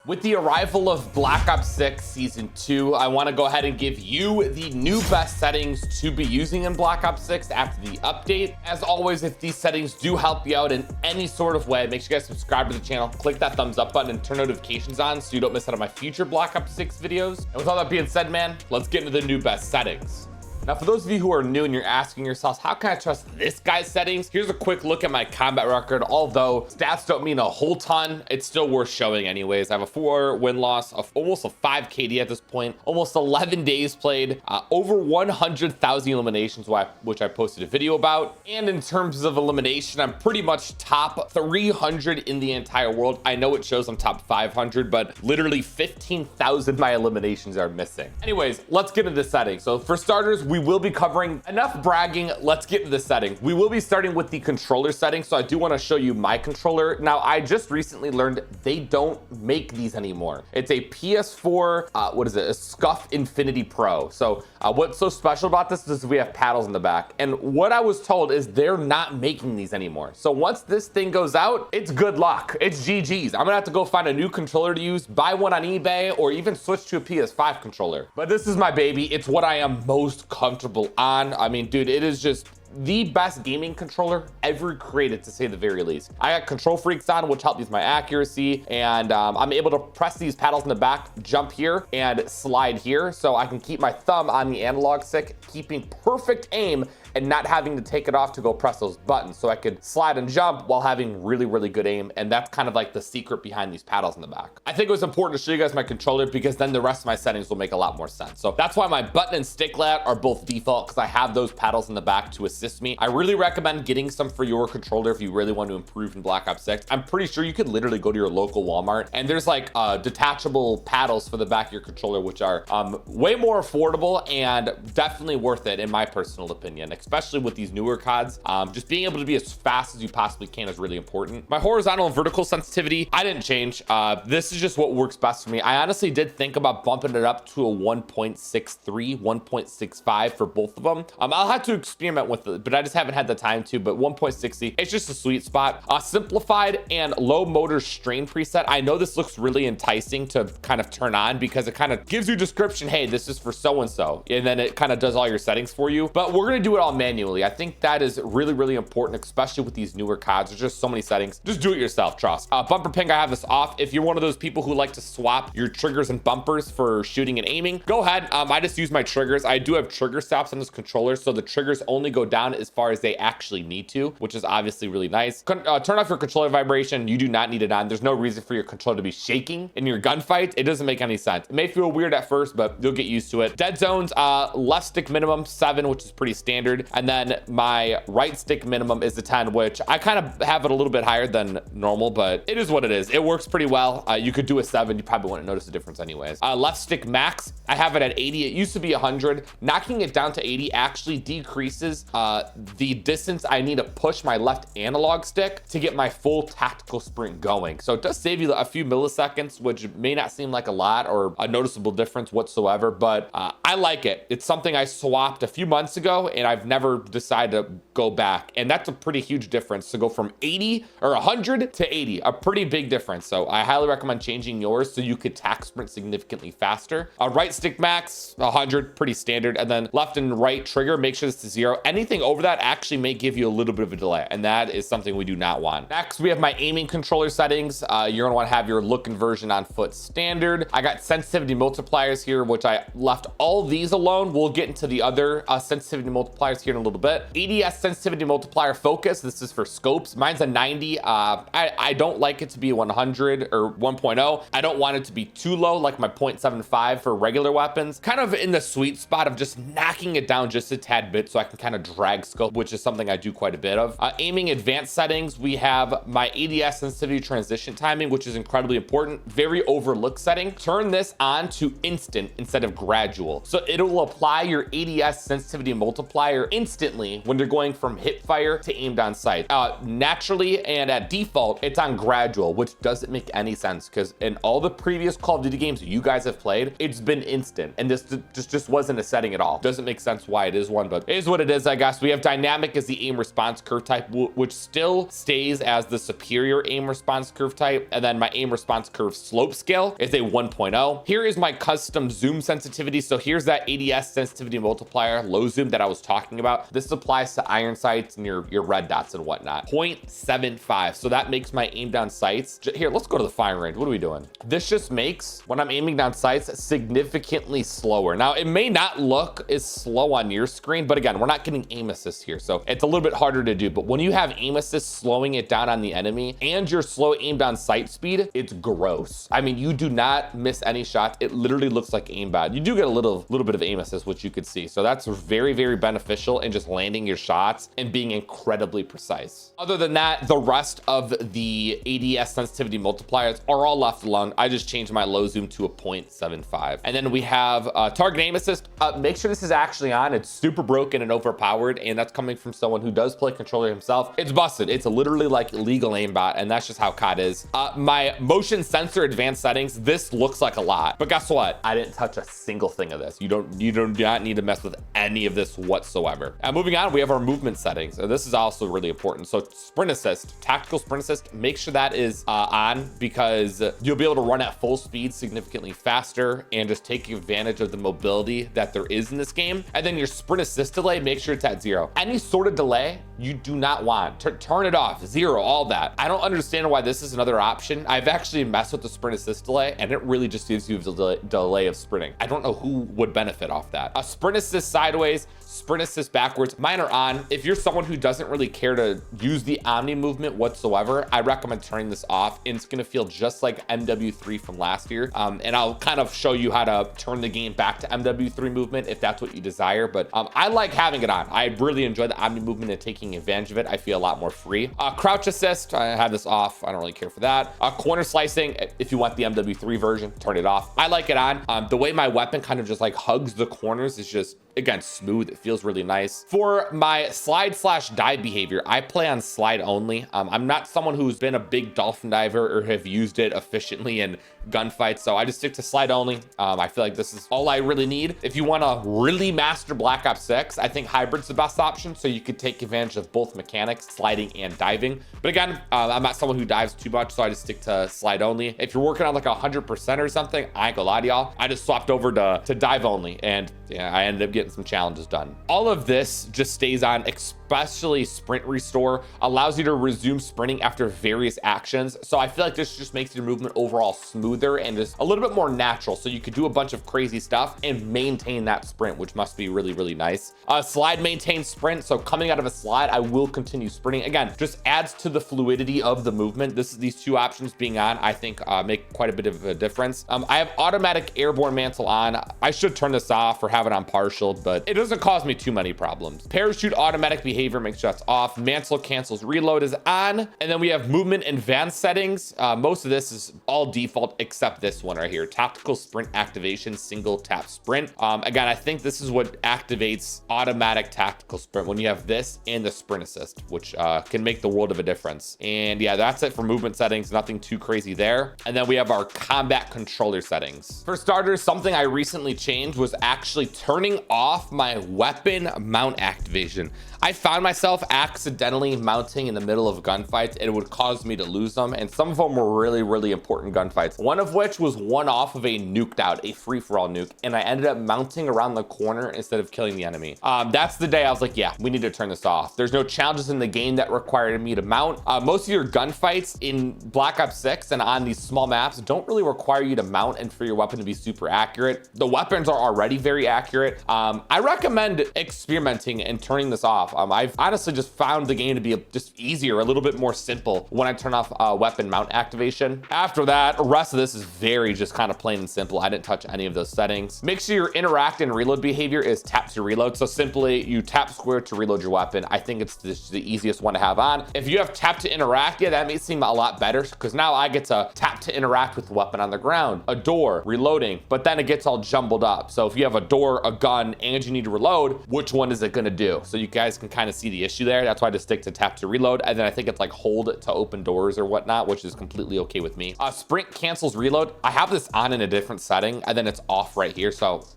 With the arrival of Black Ops 6 Season 2, I want to go ahead and give you the new best settings to be using in Black Ops 6 after the update. As always, if these settings do help you out in any sort of way, make sure you guys subscribe to the channel, click that thumbs up button, and turn notifications on so you don't miss out on my future Black Ops 6 videos. And with all that being said, man, let's get into the new best settings. Now, for those of you who are new and you're asking yourselves, how can I trust this guy's settings? Here's a quick look at my combat record. Although stats don't mean a whole ton, it's still worth showing anyways. I have a 4 win-loss, almost a 5 KD at this point, almost 11 days played, over 100,000 eliminations, which I posted a video about. And in terms of elimination, I'm pretty much top 300 in the entire world. I know it shows I'm top 500, but literally 15,000 of my eliminations are missing. Anyways, let's get into the settings. So for starters, we will be covering enough bragging. Let's get into the settings. We will be starting with the controller settings. So I do want to show you my controller. Now, I just recently learned they don't make these anymore. It's a PS4, what is it? A Scuff Infinity Pro. So what's so special about this is we have paddles in the back. And what I was told is they're not making these anymore. So once this thing goes out, it's good luck. It's GG's. I'm gonna have to go find a new controller to use, buy one on eBay, or even switch to a PS5 controller. But this is my baby. It's what I am most comfortable on. I mean, dude, it is just the best gaming controller ever created, to say the very least. I got control freaks on, which help use my accuracy, and I'm able to press these paddles in the back, jump here, and slide here, so I can keep my thumb on the analog stick, keeping perfect aim and not having to take it off to go press those buttons. So I could slide and jump while having really, really good aim. And that's kind of like the secret behind these paddles in the back. I think it was important to show you guys my controller because then the rest of my settings will make a lot more sense. So that's why my button and stick layout are both default, because I have those paddles in the back to assist me. I really recommend getting some for your controller if you really want to improve in Black Ops 6. I'm pretty sure you could literally go to your local Walmart and there's like detachable paddles for the back of your controller, which are way more affordable and definitely worth it in my personal opinion, especially with these newer CODs. Just being able to be as fast as you possibly can is really important. My horizontal and vertical sensitivity, I didn't change. This is just what works best for me. I honestly did think about bumping it up to a 1.63, 1.65 for both of them. I'll have to experiment with it, but I just haven't had the time to. But 1.60, it's just a sweet spot. Simplified and low motor strain preset. I know this looks really enticing to kind of turn on because it kind of gives you a description, hey, this is for so-and-so, and then it kind of does all your settings for you. But we're gonna do it all manually. I think that is really, really important, especially with these newer CODs. There's just so many settings. Just do it yourself, trust. Bumper ping, I have this off. If you're one of those people who like to swap your triggers and bumpers for shooting and aiming, go ahead. I just use my triggers. I do have trigger stops on this controller, so the triggers only go down as far as they actually need to, which is obviously really nice. Turn off your controller vibration. You do not need it on. There's no reason for your controller to be shaking in your gunfight. It doesn't make any sense. It may feel weird at first, but you'll get used to it. Deadzone's left stick minimum 7, which is pretty standard. And then my right stick minimum is the 10, which I kind of have it a little bit higher than normal, but it is what it is. It works pretty well. You could do a 7. You probably wouldn't notice a difference anyways. Left stick max, I have it at 80. It used to be 100. Knocking it down to 80 actually decreases the distance I need to push my left analog stick to get my full tactical sprint going. So it does save you a few milliseconds, which may not seem like a lot or a noticeable difference whatsoever, but I like it. It's something I swapped a few months ago and I've never decided to go back. And that's a pretty huge difference to go from 80 or 100 to 80, a pretty big difference. So I highly recommend changing yours so you could tac sprint significantly faster. Right stick max, 100, pretty standard. And then left and right trigger, make sure this is 0. Anything over that actually may give you a little bit of a delay, and that is something we do not want. Next, we have my aiming controller settings. You're gonna wanna have your look conversion on foot standard. I got sensitivity multipliers here, which I left all these alone. We'll get into the other sensitivity multipliers here in a little bit. ADS sensitivity multiplier focus, this is for scopes. Mine's a 90. I don't like it to be 100 or 1.0. I don't want it to be too low, like my 0.75 for regular weapons. Kind of in the sweet spot of just knocking it down just a tad bit so I can kind of drag scope, which is something I do quite a bit of. Aiming advanced settings, we have my ADS sensitivity transition timing, which is incredibly important. Very overlooked setting. Turn this on to instant instead of gradual. So it will apply your ADS sensitivity multiplier instantly when they're going from hip fire to aim down sight. Naturally and at default, it's on gradual, which doesn't make any sense because in all the previous Call of Duty games you guys have played, it's been instant, and this just wasn't a setting at all. Doesn't make sense why it is one, but it is what it is, I guess. We have dynamic as the aim response curve type, which still stays as the superior aim response curve type, and then my aim response curve slope scale is a 1.0. Here is my custom zoom sensitivity. So here's that ADS sensitivity multiplier, low zoom that I was talking about. This applies to iron sights and your red dots and whatnot. 0.75. So that makes my aim down sights. Here, let's go to the firing range. What are we doing? This just makes when I'm aiming down sights significantly slower. Now, it may not look as slow on your screen, but again, we're not getting aim assist here, so it's a little bit harder to do. But when you have aim assist slowing it down on the enemy and your slow aim down sight speed, it's gross. I mean, you do not miss any shots. It literally looks like aimbot. You do get a little bit of aim assist, which you could see. So that's very, very beneficial in just landing your shots and being incredibly precise. Other than that, the rest of the ADS sensitivity multipliers are all left alone. I just changed my low zoom to a 0.75. And then we have target aim assist. Make sure this is actually on. It's super broken and overpowered, and that's coming from someone who does play controller himself. It's busted. It's literally like illegal aimbot, and that's just how COD is. My motion sensor advanced settings, this looks like a lot, but guess what? I didn't touch a single thing of this. You do not need to mess with any of this whatsoever. Moving on, we have our movement settings. This is also really important. So sprint assist, tactical sprint assist, make sure that is on, because you'll be able to run at full speed significantly faster and just take advantage of the mobility that there is in this game. And then your sprint assist delay, make sure it's at 0. Any sort of delay you do not want. Turn it off, 0, all that. I don't understand why this is another option. I've actually messed with the sprint assist delay, and it really just gives you the delay of sprinting. I don't know who would benefit off that. A sprint assist sideways, sprint assist backwards, mine are on. If you're someone who doesn't really care to use the omni movement whatsoever, I recommend turning this off, and it's gonna feel just like MW3 from last year. And I'll kind of show you how to turn the game back to MW3 movement if that's what you desire, but I like having it on. I really enjoy the omni movement and taking advantage of it. I feel a lot more free. Crouch assist, I have this off. I don't really care for that. Corner slicing, if you want the MW3 version, turn it off. I like it on. The way my weapon kind of just like hugs the corners is just, again, smooth. It feels really nice. For my slide/dive behavior, I play on slide only. I'm not someone who's been a big dolphin diver or have used it efficiently in gunfights, so I just stick to slide only. I feel like this is all I really need. If you want to really master Black Ops 6, I think hybrid's the best option, so you could take advantage of both mechanics, sliding and diving. But again, I'm not someone who dives too much, so I just stick to slide only. If you're working on like 100% or something, I ain't gonna lie to y'all, I just swapped over to dive only, and yeah, I ended up getting some challenges done. All of this just stays on, especially sprint restore, allows you to resume sprinting after various actions. So I feel like this just makes your movement overall smoother and just a little bit more natural. So you could do a bunch of crazy stuff and maintain that sprint, which must be really, really nice. Slide maintains sprint. So coming out of a slide, I will continue sprinting. Again, just adds to the fluidity of the movement. These two options being on, I think make quite a bit of a difference. I have automatic airborne mantle on. I should turn this off or have it on partial, but it doesn't cause me too many problems. Parachute automatic behavior, make sure that's off. Mantle cancels reload is on. And then we have movement advanced settings. Most of this is all default except this one right here. Tactical sprint activation, single tap sprint. Again, I think this is what activates automatic tactical sprint when you have this and the sprint assist, which can make the world of a difference. And yeah, that's it for movement settings. Nothing too crazy there. And then we have our combat controller settings. For starters, something I recently changed was actually turning off my weapon mount activation. I found myself accidentally mounting in the middle of gunfights, and it would cause me to lose them. And some of them were really, really important gunfights. One of which was one off of a nuked out, a free-for-all nuke. And I ended up mounting around the corner instead of killing the enemy. That's the day I was like, yeah, we need to turn this off. There's no challenges in the game that required me to mount. Most of your gunfights in Black Ops 6 and on these small maps don't really require you to mount and for your weapon to be super accurate. The weapons are already very accurate. I recommend experimenting and turning this off. I've honestly just found the game to be just easier, a little bit more simple when I turn off weapon mount activation. After that, the rest of this is very just kind of plain and simple. I didn't touch any of those settings. Make sure your interact and reload behavior is tap to reload. So simply you tap square to reload your weapon. I think it's just the easiest one to have on. If you have tap to interact, yeah, that may seem a lot better because now I get to tap to interact with the weapon on the ground, a door, reloading, but then it gets all jumbled up. So if you have a door, a gun, and you need to reload, which one is it gonna do? So you guys can kind of see the issue there. That's why I just stick to tap to reload. And then I think it's like hold to open doors or whatnot, which is completely okay with me. Sprint cancels reload. I have this on in a different setting and then it's off right here. So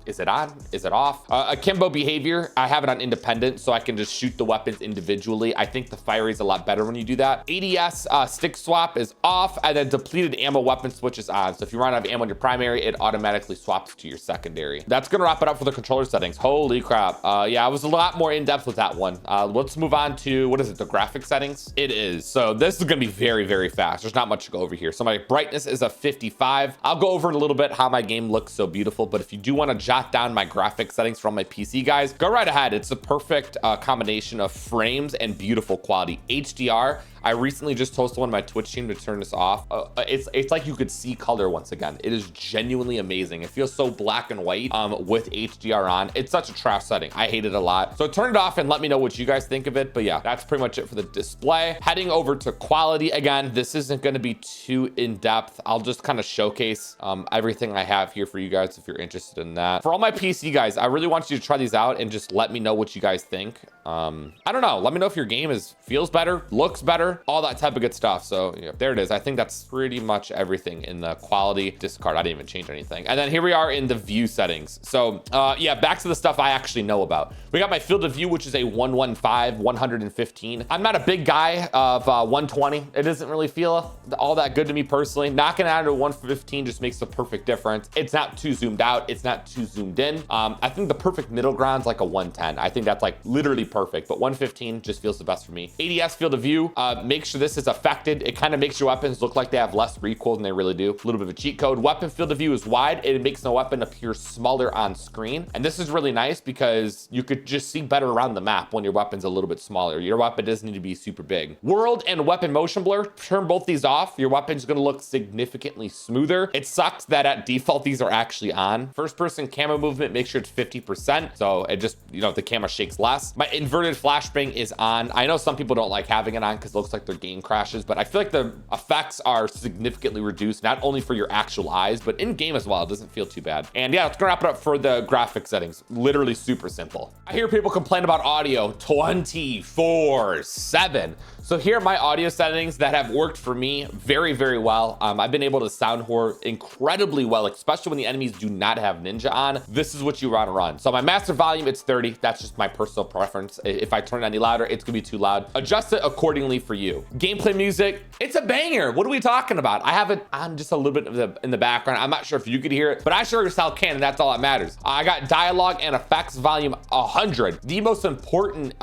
is it on? Is it off? Akimbo behavior, I have it on independent so I can just shoot the weapons individually. I think the fire is a lot better when you do that. ADS stick swap is off and then depleted ammo weapon switch is on. So if you run out of ammo in your primary, it automatically swaps to your secondary. That's gonna wrap it up for the controller settings. Holy crap. Yeah, I was a lot more in depth with that one. Let's move on to, what is it, the graphic settings? It is. So this is gonna be very, very fast. There's not much to go over here. So my brightness is a 55. I'll go over in a little bit how my game looks so beautiful, but if you do wanna jot down my graphic settings from my PC, guys, go right ahead. It's a perfect combination of frames and beautiful quality. HDR, I recently just told someone on my Twitch team to turn this off. It's like you could see color once again. It is genuinely amazing. It feels so black and white with HDR on. It's such a trash setting. I hate it a lot. So turn it off and let me know what you guys think of it. But yeah, that's pretty much it for the display. Heading over to quality. Again, this isn't going to be too in depth. I'll just kind of showcase everything I have here for you guys if you're interested in that. For all my PC guys, I really want you to try these out and just let me know what you guys think. I don't know. Let me know if your game feels better, looks better, all that type of good stuff. So yeah, there it is. I think that's pretty much everything in the quality. Discard, I didn't even change anything. And then here we are in the view settings. So yeah, back to the stuff I actually know about. We got my field of view, which is a 115, 115. I'm not a big guy of 120. It doesn't really feel all that good to me personally. Knocking it out to 115 just makes the perfect difference. It's not too zoomed out. It's not too zoomed in. I think the perfect middle ground is like a 110. I think that's like literally perfect, but 115 just feels the best for me. ADS field of view, make sure this is affected. It kind of makes your weapons look like they have less recoil than they really do. A little bit of a cheat code. Weapon field of view is wide. It makes the weapon appear smaller on screen. And this is really nice because you could just see better around the map when your weapon's a little bit smaller. Your weapon doesn't need to be super big. World and weapon motion blur, turn both these off. Your weapon's gonna look significantly smoother. It sucks that at default, these are actually on. First person camera movement, make sure it's 50%. So it just, you know, the camera shakes less. My inverted flashbang is on. I know some people don't like having it on because it looks like their game crashes, but I feel like the effects are significantly reduced, not only for your actual eyes, but in game as well. It doesn't feel too bad. And yeah, let's wrap it up for the graphic settings. Literally super simple. I hear people complain about audio 24/7. So here are my audio settings that have worked for me very, very well. I've been able to sound whore incredibly well, especially when the enemies do not have ninja on. This is what you want to run. So my master volume, it's 30. That's just my personal preference. If I turn it any louder, it's gonna be too loud. Adjust it accordingly for you. Gameplay music, it's a banger. What are we talking about? I have it on just a little bit in the background. I'm not sure if you could hear it, but I sure as hell can, and that's all that matters. I got dialogue and effects volume 100. The most important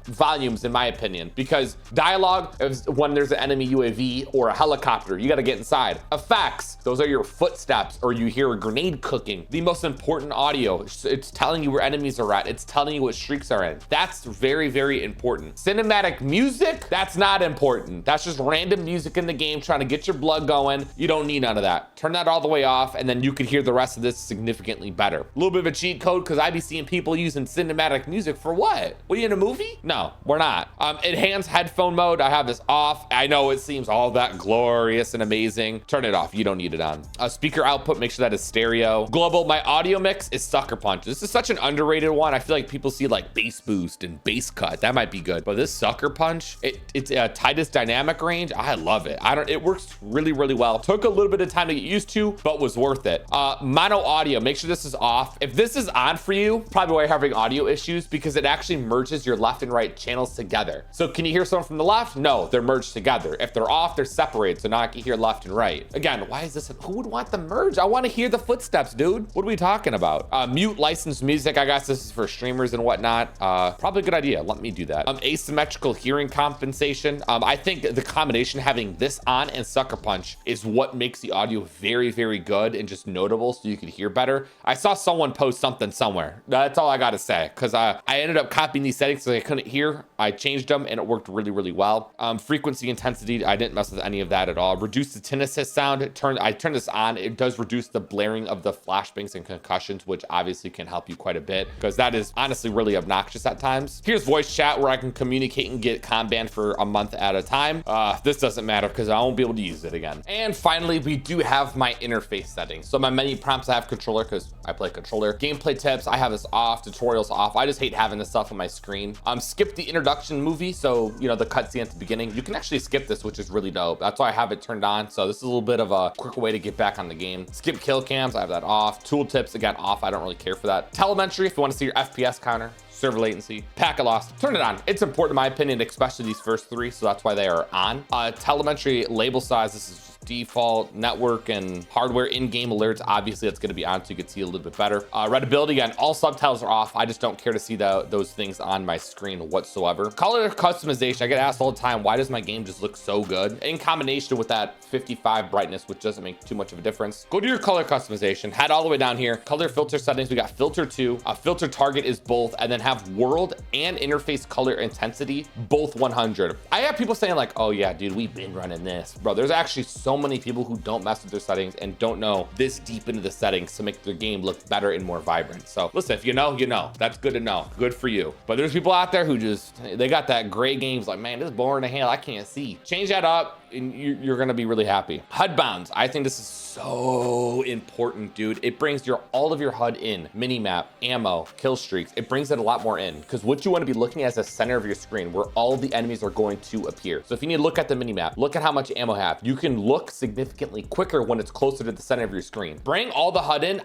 volumes in my opinion, because dialogue is when there's an enemy UAV or a helicopter, you got to get inside. Effects, those are your footsteps or you hear a grenade cooking. The most important audio, it's telling you where enemies are at. It's telling you what streaks are in. That's very, very important. Cinematic music, that's not important. That's just random music in the game trying to get your blood going. You don't need none of that. Turn that all the way off and then you can hear the rest of this significantly better. A little bit of a cheat code because I be seeing people using cinematic music for what? What, are you in a movie? No, we're not. Enhanced headphone mode, I have this off. I know it seems all that glorious and amazing. Turn it off. You don't need it on. Speaker output, make sure that is stereo. Global, my audio mix is Sucker Punch. This is such an underrated one. I feel like people see like bass boost and bass cut. That might be good. But this Sucker Punch, it's tightest dynamic range. I love it. It works really, really well. Took a little bit of time to get used to, but was worth it. Mono audio, make sure this is off. If this is on for you, probably why you're having audio issues, because it actually merges your left and right channels together. So can you hear someone from the left? No, they're merged together. If they're off, they're separated. So now I can hear left and right. Again, why is this? Who would want the merge? I want to hear the footsteps, dude. What are we talking about? Mute licensed music. I guess this is for streamers and whatnot. Probably probably a good idea. Let me do that. Asymmetrical hearing compensation. I think the combination having this on and Sucker Punch is what makes the audio very, very good and just notable so you can hear better. I saw someone post something somewhere. That's all I got to say, because I ended up copying these settings so I couldn't hear. I changed them and it worked really, really well. Frequency intensity, I didn't mess with any of that at all. Reduce the tinnitus sound. I turned this on. It does reduce the blaring of the flashbangs and concussions, which obviously can help you quite a bit, because that is honestly really obnoxious at times. Here's voice chat where I can communicate and get com banned for a month at a time. This doesn't matter because I won't be able to use it again. And finally, we do have my interface settings. So my menu prompts, I have controller because I play controller. Gameplay tips, I have this off. Tutorials off. I just hate having this stuff on my screen. Skip the introduction movie. So, you know, the cutscene at the beginning, you can actually skip this, which is really dope. That's why I have it turned on. So this is a little bit of a quick way to get back on the game. Skip kill cams, I have that off. Tool tips, again, off. I don't really care for that. Telemetry, if you want to see your FPS counter. Server latency, packet loss, turn it on. It's important in my opinion, especially these first three, so that's why they are on. Telemetry label size, this is just default. Network and hardware in-game alerts, obviously that's going to be on so you can see a little bit better. Readability, again, all subtitles are off. I just don't care to see those things on my screen whatsoever. Color customization, I get asked all the time, why does my game just look so good? In combination with that 55 brightness, which doesn't make too much of a difference. Go to your color customization, head all the way down here, color filter settings, we got filter 2, filter target is both, and then have world and interface color intensity, both 100. I have people saying like, oh yeah, dude, we've been running this. Bro, there's actually so many people who don't mess with their settings and don't know this deep into the settings to make their game look better and more vibrant. So listen, if you know, you know. That's good to know. Good for you. But there's people out there who just, they got that gray games like, man, this is boring to hell. I can't see. Change that up and you're gonna be really happy. HUD bounds. I think this is so important, dude. It brings all of your HUD in. Minimap, ammo, kill streaks. It brings it a lot more in, because what you want to be looking at is the center of your screen where all the enemies are going to appear. So if you need to look at the minimap, look at how much ammo you have. You can look significantly quicker when it's closer to the center of your screen. Bring all the HUD in.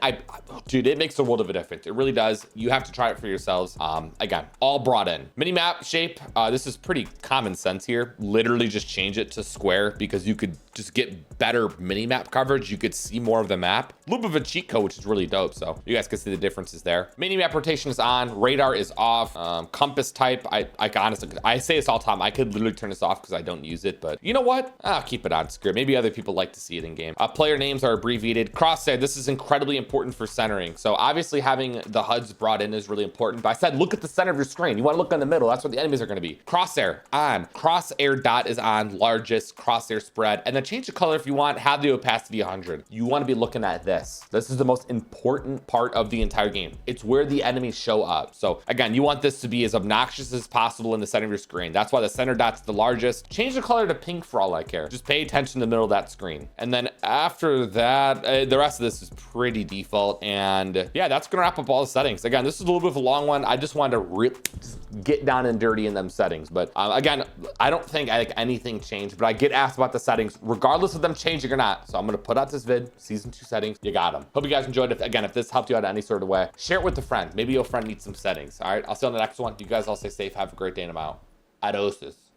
Dude, it makes a world of a difference. It really does. You have to try it for yourselves. Again, all brought in. Minimap shape. This is pretty common sense here. Literally just change it to square, because you could just get better minimap coverage. You could see more of the map. A little bit of a cheat code, which is really dope. So you guys can see the differences there. Minimap rotation is on. Radar is off. Compass type, I honestly, I say this all the time. I could literally turn this off because I don't use it, but you know what? I'll keep it on. Screw it. Maybe other people like to see it in game. Player names are abbreviated. Crosshair, this is incredibly important for centering. So obviously having the HUDs brought in is really important, but I said, look at the center of your screen. You want to look in the middle. That's where the enemies are going to be. Crosshair on. Crosshair dot is on. Largest. Crosshair spread. And then change the color if you want. Have the opacity 100. You want to be looking at this. This is the most important part of the entire game. It's where the enemies show up. So again, you want this to be as obnoxious as possible in the center of your screen. That's why the center dot's the largest. Change the color to pink for all I care. Just pay attention to the middle of that screen. And then after that, the rest of this is pretty default. And yeah, that's gonna wrap up all the settings. Again, this is a little bit of a long one. I just wanted to get down and dirty in them settings. But again, I don't think anything changed, but I get asked about the settings regardless of them changing or not. So I'm gonna put out this vid, season 2 settings. You got them. Hope you guys enjoyed it. Again, if this helped you out in any sort of way, share it with a friend. Maybe your friend needs some settings. All right, I'll see you on the next one. You guys all stay safe. Have a great day, and I'm out. Adios.